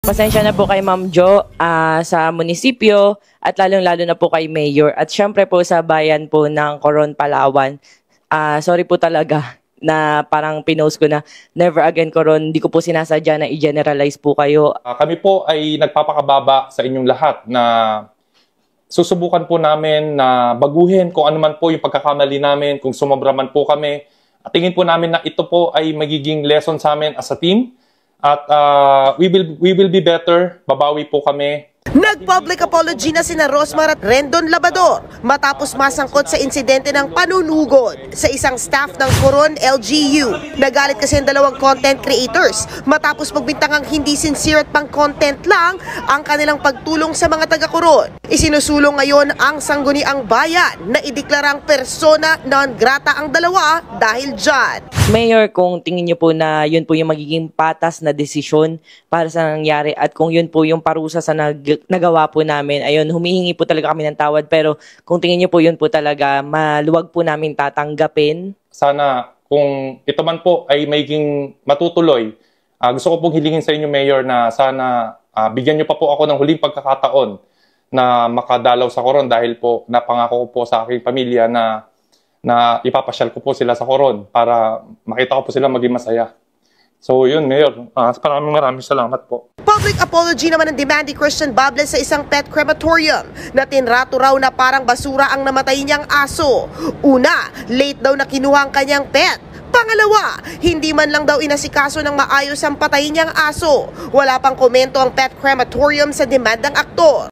Pasensya na po kay Ma'am Jo sa munisipyo at lalong-lalo na po kay Mayor at syempre po sa bayan po ng Coron, Palawan. Sorry po talaga na parang pinost ko na never again Coron, hindi ko po sinasadya na i-generalize po kayo. Kami po ay nagpapakababa sa inyong lahat na susubukan po namin na baguhin kung ano man po yung pagkakamali namin, kung sumobra man po kami. At tingin po namin na ito po ay magiging lesson sa amin as a team. At we will be better. Babawi po kami. Nag-public apology na sina Rosmar at Rendon Labador matapos masangkot sa insidente ng panunugod sa isang staff ng Coron LGU. Nagalit kasi ang dalawang content creators matapos pagbintangang hindi sincere at pang-content lang ang kanilang pagtulong sa mga taga-Coron. Isinusulong ngayon ang sangguniang bayan na ideklarang persona non grata ang dalawa dahil dyan. Mayor, kung tingin niyo po na yun po yung magiging patas na desisyon para sa nangyari at kung yun po yung parusa sa nagawa po namin, ayun, humihingi po talaga kami ng tawad. Pero kung tingin niyo po yun po talaga, maluwag po namin tatanggapin. Sana kung ito man po ay magiging matutuloy, gusto ko pong hilingin sa inyo, Mayor, na sana bigyan niyo pa po ako ng huling pagkakataon na makadalaw sa Coron dahil po napangako ko po sa aking pamilya na ipapasyal ko po sila sa Coron para makita ko po sila maging masaya. So yun, Mayor. Maraming salamat po. Public apology naman ng demand ni Christian Bables sa isang pet crematorium na tinrato raw na parang basura ang namatay niyang aso. Una, late daw na kinuha ang kanyang pet. Pangalawa, hindi man lang daw inasikaso ng maayos ang patay niyang aso. Wala pang komento ang pet crematorium sa demand ng aktor.